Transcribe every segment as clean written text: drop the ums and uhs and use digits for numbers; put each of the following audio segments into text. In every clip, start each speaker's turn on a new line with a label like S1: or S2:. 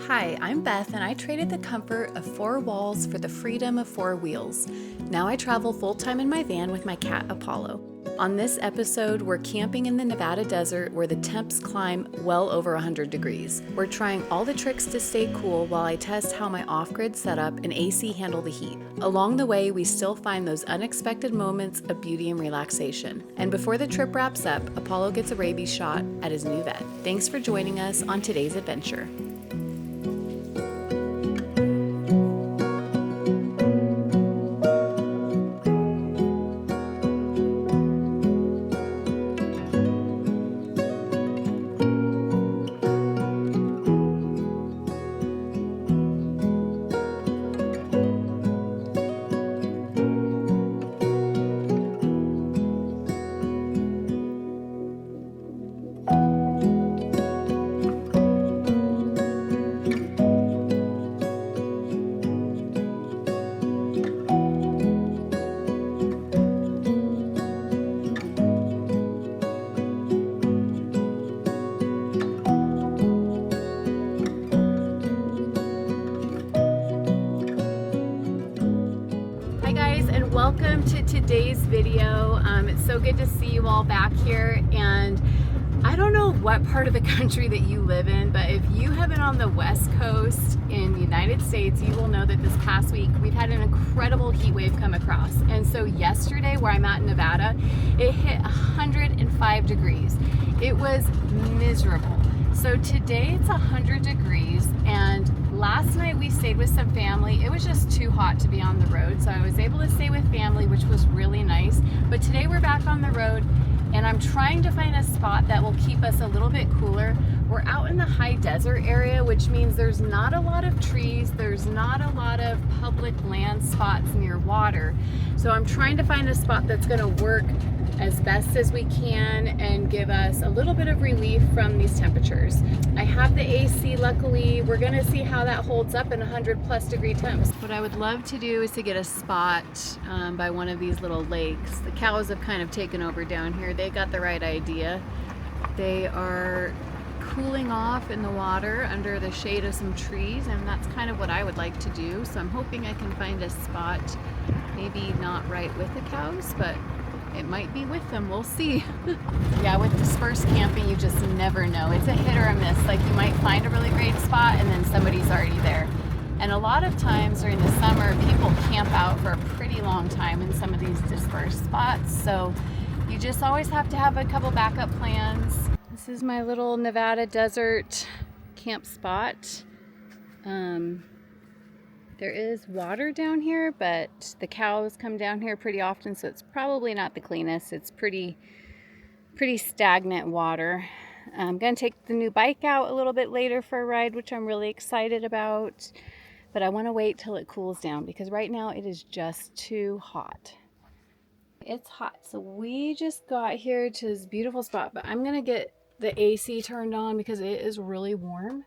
S1: Hi, I'm Beth, and I traded the comfort of four walls for the freedom of four wheels. Now I travel full-time in my van with my cat Apollo. On this episode, we're camping in the Nevada desert where the temps climb well over 100 degrees. We're trying all the tricks to stay cool while I test how my off-grid setup and AC handle the heat. Along the way, we still find those unexpected moments of beauty and relaxation. And before the trip wraps up, Apollo gets a rabies shot at his new vet. Thanks for joining us on today's adventure. Welcome to today's video. It's so good to see you all back here, and I don't know what part of the country that you live in, but if you have been on the West Coast in the United States, you will know that this past week we've had an incredible heat wave come across. And so yesterday, where I'm at in Nevada, it hit 105 degrees. It was miserable. So today it's 100 degrees, and last night we stayed with some family. It was just too hot to be on the road, so I was able to stay with family, which was really nice. But today we're back on the road, and I'm trying to find a spot that will keep us a little bit cooler. We're out in the high desert area, which means there's not a lot of trees, there's not a lot of public land spots near water. So I'm trying to find a spot that's gonna work as best as we can and give us a little bit of relief from these temperatures. I have the AC, luckily. We're gonna see how that holds up in 100+ degree temps. What I would love to do is to get a spot by one of these little lakes. The cows have kind of taken over down here. They got the right idea. They are cooling off in the water under the shade of some trees, and that's kind of what I would like to do. So I'm hoping I can find a spot, maybe not right with the cows, but it might be with them, we'll see. Yeah, with dispersed camping, you just never know. It's a hit or a miss. Like, you might find a really great spot and then somebody's already there. And a lot of times during the summer, people camp out for a pretty long time in some of these dispersed spots. So you just always have to have a couple backup plans. This is my little Nevada desert camp spot. There is water down here, but the cows come down here pretty often, so it's probably not the cleanest. It's pretty stagnant water. I'm gonna take the new bike out a little bit later for a ride, which I'm really excited about, but I wanna wait till it cools down because right now it is just too hot. It's hot, so we just got here to this beautiful spot, but I'm gonna get the AC turned on because it is really warm.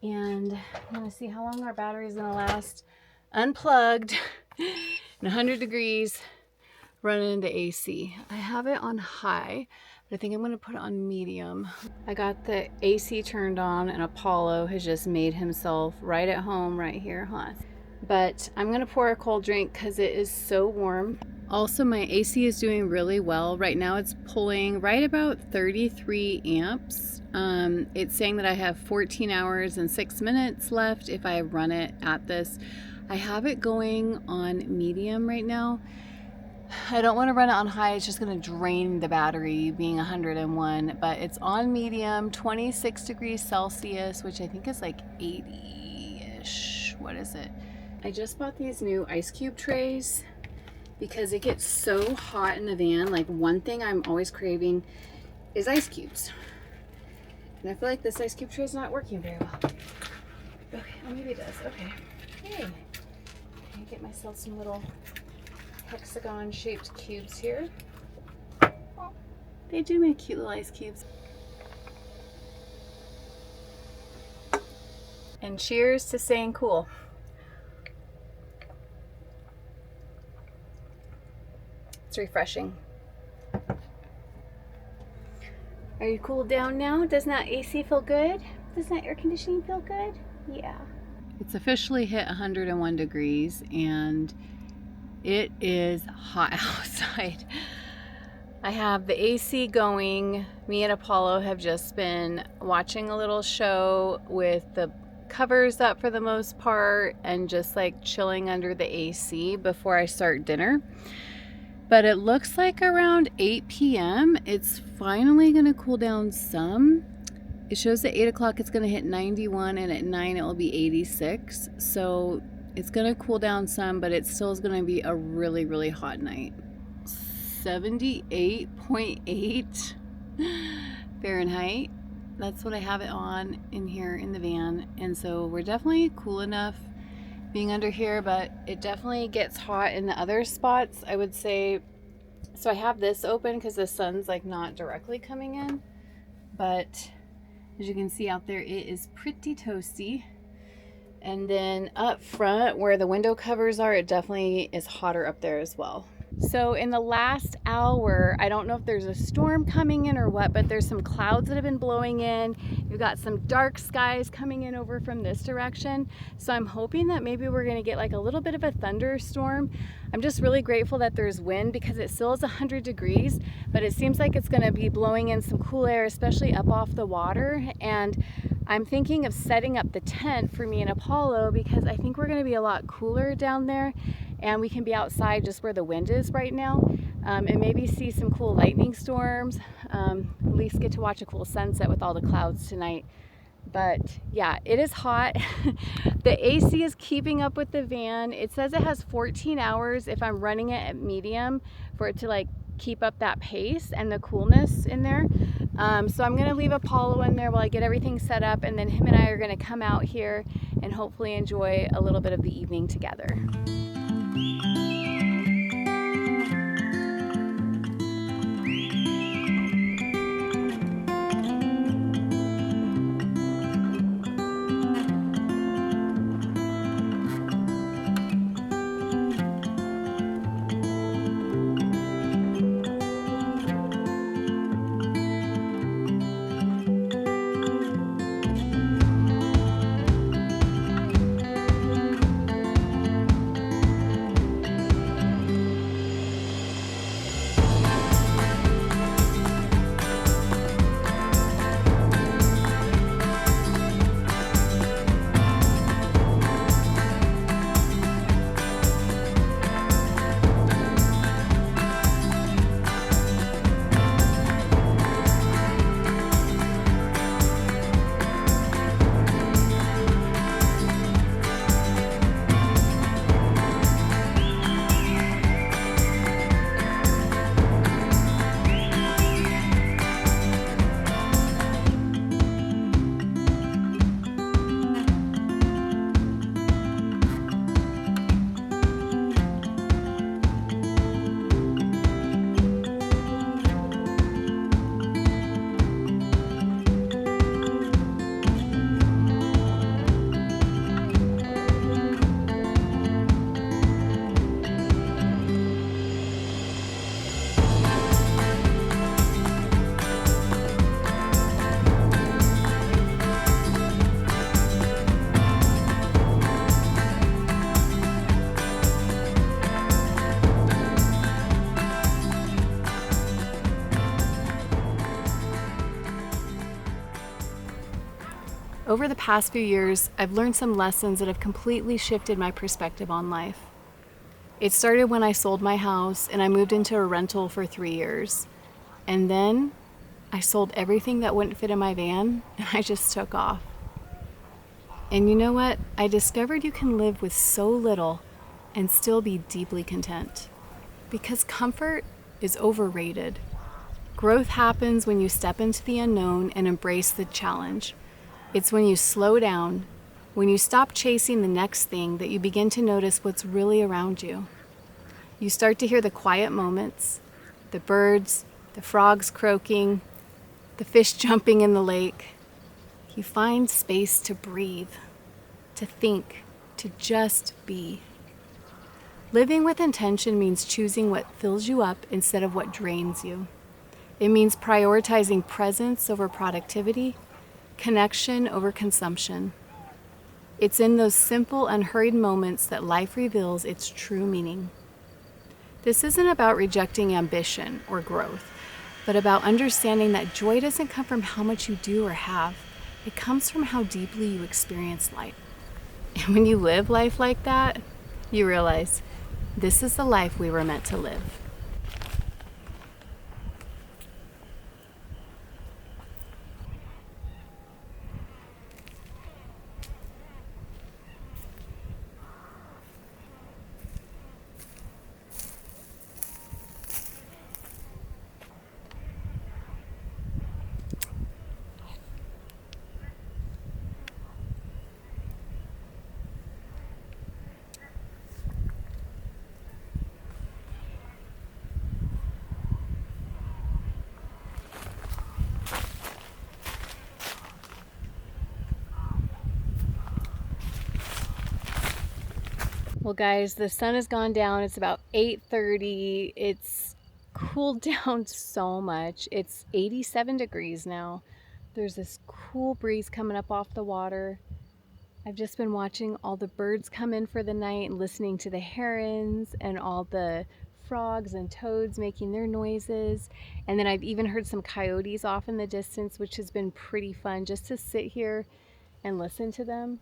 S1: And I'm gonna see how long our battery is gonna last unplugged in 100 degrees running into AC. I have it on high, but I think I'm gonna put it on medium. I got the AC turned on, and Apollo has just made himself right at home right here, huh? But I'm gonna pour a cold drink because it is so warm. Also, my AC is doing really well. Right now it's pulling right about 33 amps. It's saying that I have 14 hours and 6 minutes left if I run it at this. I have it going on medium right now. I don't want to run it on high. It's just going to drain the battery being 101, but it's on medium, 26 degrees Celsius, which I think is like 80-ish. What is it? I just bought these new ice cube trays because it gets so hot in the van. Like, one thing I'm always craving is ice cubes. And I feel like this ice cube tray is not working very well. Okay, oh, maybe it does. Okay. Hey, I get myself some little hexagon shaped cubes here. Oh, they do make cute little ice cubes. And cheers to staying cool. It's refreshing. Are you cooled down now? Doesn't that AC feel good? Doesn't that air conditioning feel good?
S2: Yeah.
S1: It's officially hit 101 degrees and it is hot outside. I have the AC going. Me and Apollo have just been watching a little show with the covers up for the most part and just like chilling under the AC before I start dinner. But it looks like around 8 p.m. it's finally going to cool down some. It shows at 8 o'clock it's going to hit 91 and at 9 it will be 86. So it's going to cool down some, but it still is going to be a really, really hot night. 78.8 Fahrenheit. That's what I have it on in here in the van. And so we're definitely cool enough being under here, but it definitely gets hot in the other spots, I would say. So I have this open because the sun's like not directly coming in, but as you can see out there, it is pretty toasty. And then up front where the window covers are, it definitely is hotter up there as well. So in the last hour, I don't know if there's a storm coming in or what, but there's some clouds that have been blowing in. You've got some dark skies coming in over from this direction. So I'm hoping that maybe we're gonna get like a little bit of a thunderstorm. I'm just really grateful that there's wind because it still is 100 degrees, but it seems like it's gonna be blowing in some cool air, especially up off the water. And I'm thinking of setting up the tent for me and Apollo because I think we're gonna be a lot cooler down there and we can be outside just where the wind is right now, and maybe see some cool lightning storms, at least get to watch a cool sunset with all the clouds tonight. But yeah, it is hot. The AC is keeping up with the van. It says it has 14 hours if I'm running it at medium for it to like keep up that pace and the coolness in there. So I'm gonna leave Apollo in there while I get everything set up, and then him and I are gonna come out here and hopefully enjoy a little bit of the evening together. Over the past few years, I've learned some lessons that have completely shifted my perspective on life. It started when I sold my house and I moved into a rental for 3 years. And then I sold everything that wouldn't fit in my van and I just took off. And you know what? I discovered you can live with so little and still be deeply content. Because comfort is overrated. Growth happens when you step into the unknown and embrace the challenge. It's when you slow down, when you stop chasing the next thing, that you begin to notice what's really around you. You start to hear the quiet moments, the birds, the frogs croaking, the fish jumping in the lake. You find space to breathe, to think, to just be. Living with intention means choosing what fills you up instead of what drains you. It means prioritizing presence over productivity, connection over consumption. It's in those simple, unhurried moments that life reveals its true meaning. This isn't about rejecting ambition or growth, but about understanding that joy doesn't come from how much you do or have. It comes from how deeply you experience life. And when you live life like that, you realize this is the life we were meant to live. Well, guys, the sun has gone down. It's about 8:30. It's cooled down so much. It's 87 degrees now. There's this cool breeze coming up off the water. I've just been watching all the birds come in for the night and listening to the herons and all the frogs and toads making their noises. And then I've even heard some coyotes off in the distance, which has been pretty fun just to sit here and listen to them.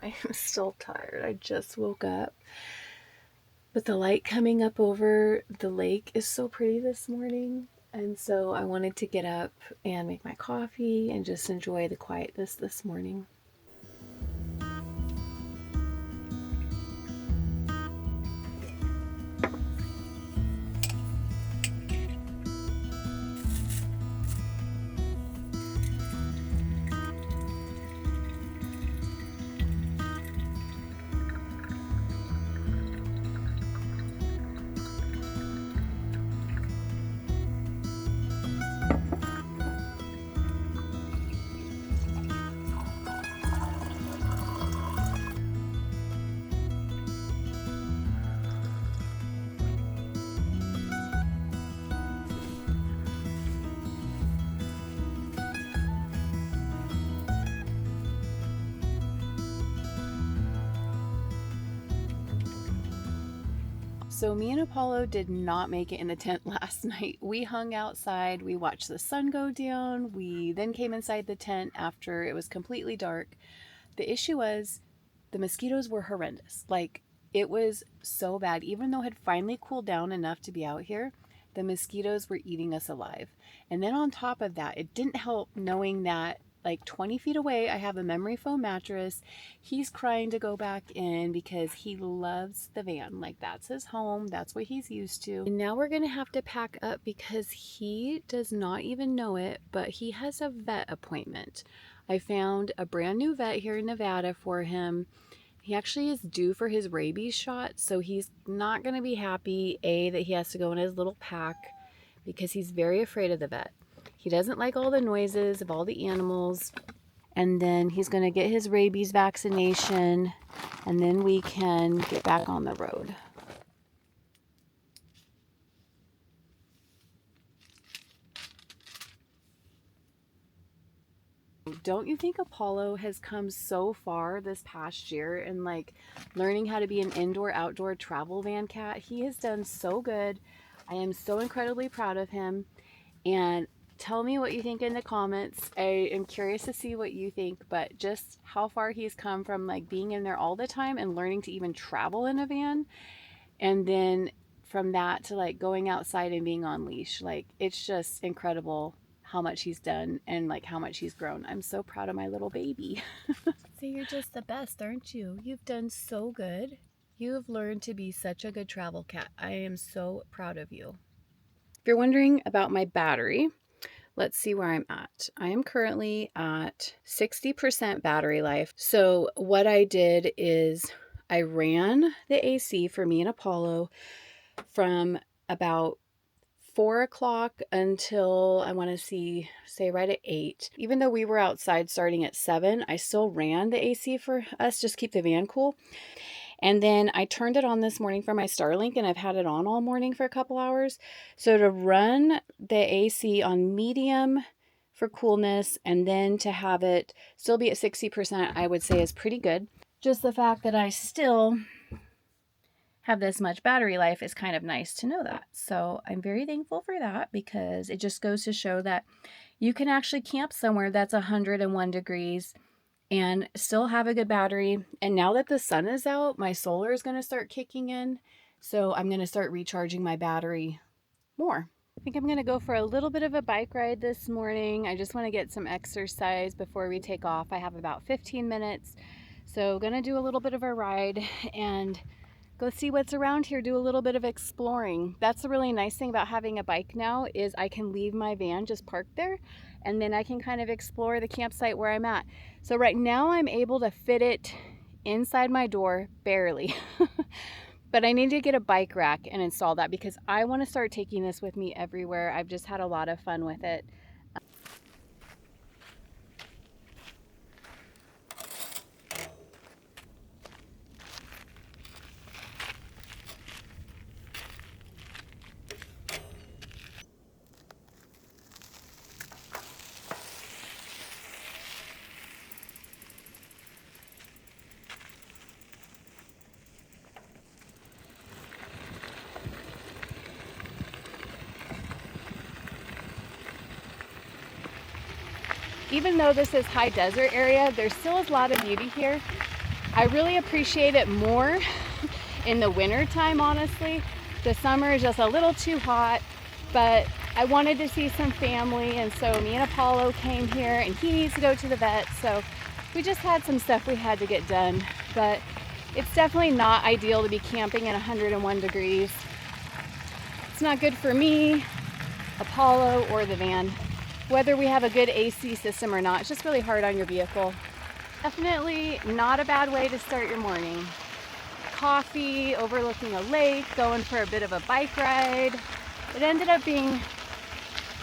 S1: I am still tired. I just woke up. But the light coming up over the lake is so pretty this morning. And so I wanted to get up and make my coffee and just enjoy the quietness this morning. So me and Apollo did not make it in the tent last night. We hung outside, we watched the sun go down, we then came inside the tent after it was completely dark. The issue was the mosquitoes were horrendous. Like, it was so bad. Even though it had finally cooled down enough to be out here, the mosquitoes were eating us alive. And then on top of that, it didn't help knowing that like 20 feet away, I have a memory foam mattress. He's crying to go back in because he loves the van. Like, that's his home. That's what he's used to. And now we're going to have to pack up because he does not even know it, but he has a vet appointment. I found a brand new vet here in Nevada for him. He actually is due for his rabies shot, so he's not going to be happy, A, that he has to go in his little pack because he's very afraid of the vet. He doesn't like all the noises of all the animals. And then he's going to get his rabies vaccination, and then we can get back on the road. Don't you think Apollo has come so far this past year in like learning how to be an indoor outdoor travel van cat? He has done so good. I am so incredibly proud of him. And tell me what you think in the comments. I am curious to see what you think, but just how far he's come from like being in there all the time and learning to even travel in a van. And then from that to like going outside and being on leash. Like, it's just incredible how much he's done and like how much he's grown. I'm so proud of my little baby. So you're just the best, aren't you? You've done so good. You have learned to be such a good travel cat. I am so proud of you. If you're wondering about my battery, let's see where I'm at. I am currently at 60% battery life. So what I did is I ran the AC for me and Apollo from about 4 o'clock until I want to say right at 8. Even though we were outside starting at 7, I still ran the AC for us, just keep the van cool. And then I turned it on this morning for my Starlink, and I've had it on all morning for a couple hours. So to run the AC on medium for coolness and then to have it still be at 60%, I would say is pretty good. Just the fact that I still have this much battery life is kind of nice to know that. So I'm very thankful for that, because it just goes to show that you can actually camp somewhere that's 101 degrees and still have a good battery. And now that the sun is out, my solar is going to start kicking in. So I'm going to start recharging my battery more. I think I'm going to go for a little bit of a bike ride this morning. I just want to get some exercise before we take off. I have about 15 minutes. So going to do a little bit of a ride and go see what's around here, do a little bit of exploring. That's the really nice thing about having a bike now, is I can leave my van just parked there, and then I can kind of explore the campsite where I'm at. So right now I'm able to fit it inside my door, barely. But I need to get a bike rack and install that, because I want to start taking this with me everywhere. I've just had a lot of fun with it. Even though this is high desert area, there still is a lot of beauty here. I really appreciate it more in the winter time, honestly. The summer is just a little too hot, but I wanted to see some family, and so me and Apollo came here, and he needs to go to the vet, so we just had some stuff we had to get done. But it's definitely not ideal to be camping at 101 degrees. It's not good for me, Apollo, or the van. Whether we have a good AC system or not, it's just really hard on your vehicle. Definitely not a bad way to start your morning. Coffee, overlooking a lake, going for a bit of a bike ride. It ended up being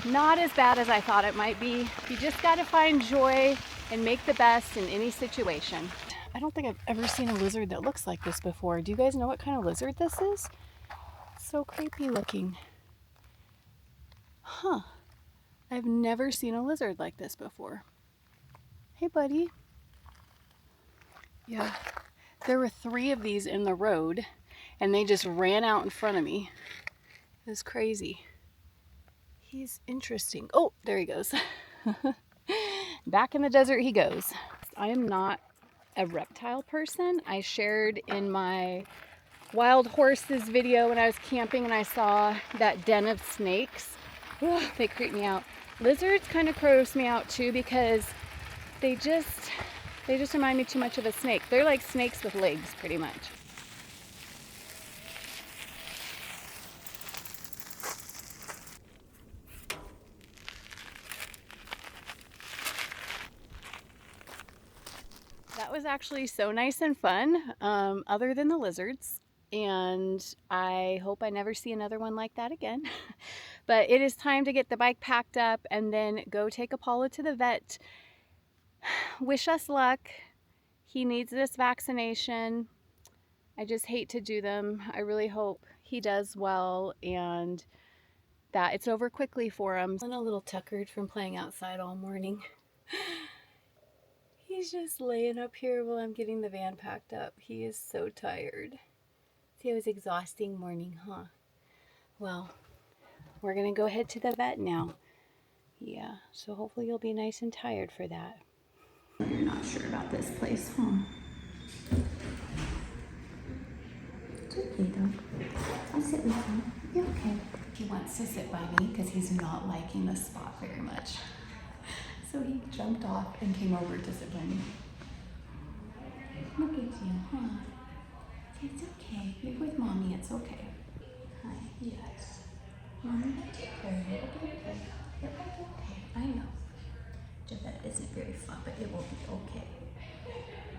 S1: not as bad as I thought it might be. You just gotta find joy and make the best in any situation. I don't think I've ever seen a lizard that looks like this before. Do you guys know what kind of lizard this is? It's so creepy looking. Huh. I've never seen a lizard like this before. Hey, buddy. Yeah, there were 3 of these in the road, and they just ran out in front of me. It was crazy. He's interesting. Oh, there he goes. Back in the desert he goes. I am not a reptile person. I shared in my wild horses video when I was camping, and I saw that den of snakes. Ugh, they creep me out. Lizards kind of gross me out too, because they just remind me too much of a snake. They're like snakes with legs, pretty much. That was actually so nice and fun, other than the lizards. And I hope I never see another one like that again. But it is time to get the bike packed up and then go take Apollo to the vet. Wish us luck. He needs this vaccination. I just hate to do them. I really hope he does well and that it's over quickly for him. I'm a little tuckered from playing outside all morning. He's just laying up here while I'm getting the van packed up. He is so tired. See, it was an exhausting morning, huh? Well, we're gonna go head to the vet now. Yeah, so hopefully you'll be nice and tired for that. You're not sure about this place, huh? It's okay though. I'll sit with you. You're okay. He wants to sit by me because he's not liking the spot very much. So he jumped off and came over to sit by me. Look at you, huh? It's okay. You're with mommy. It's okay. Hi. Yes. Mommy, that's okay. It'll be okay. It'll be okay. I know. That isn't very fun, but it will be okay.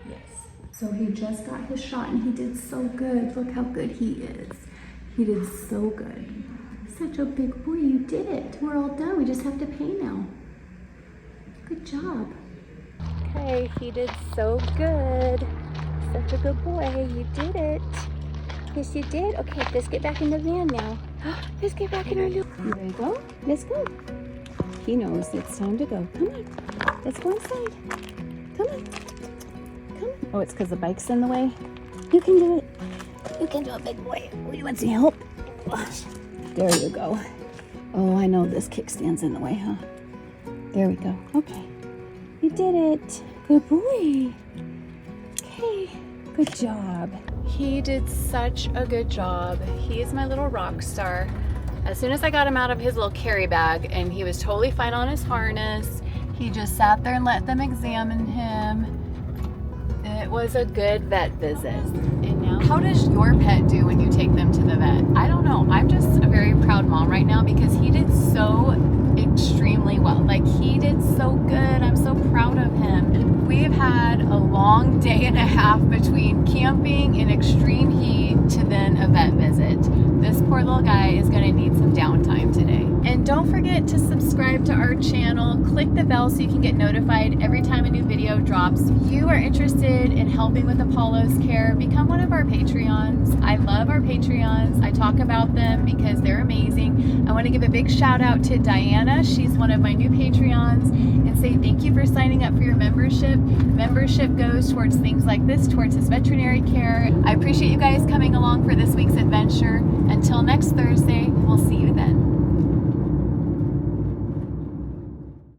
S1: Yes. So he just got his shot and he did so good. Look how good he is. He did so good. Such such a big boy. You did it. We're all done. We just have to pay now. Good job. Okay, he did so good. Such a good boy. You did it. Yes, you did. Okay, let's get back in the van now. Let's get back in our new... There you go. Let's go. He knows it's time to go. Come on. Let's go inside. Come on. Come on. Oh, it's because the bike's in the way? You can do it. You can do it, big boy. Oh, you want some help? There you go. Oh, I know this kickstand's in the way, huh? There we go. Okay. You did it. Good boy. Okay. Good job. He did such a good job. He is my little rock star. As soon as I got him out of his little carry bag and he was totally fine on his harness, he just sat there and let them examine him. It was a good vet visit. And now, how does your pet do when you take them to the vet? I don't know. I'm just a very proud mom right now because he did so extremely well. Like, he did so good. I'm so proud of him. We've had a long day and a half between camping in extreme heat to then a vet visit. This poor little guy is going to need some downtime today. And don't forget to subscribe to our channel. Click the bell so you can get notified every time a new video drops. If you are interested in helping with Apollo's care, become one of our Patreons. I love our Patreons. I talk about them because they're amazing. I want to give a big shout out to Diana. She's one of my new Patreons, and say thank you for signing up for your membership. Membership goes towards things like this, towards his veterinary care. I appreciate you guys coming along for this week's adventure. Until next Thursday, we'll see you then.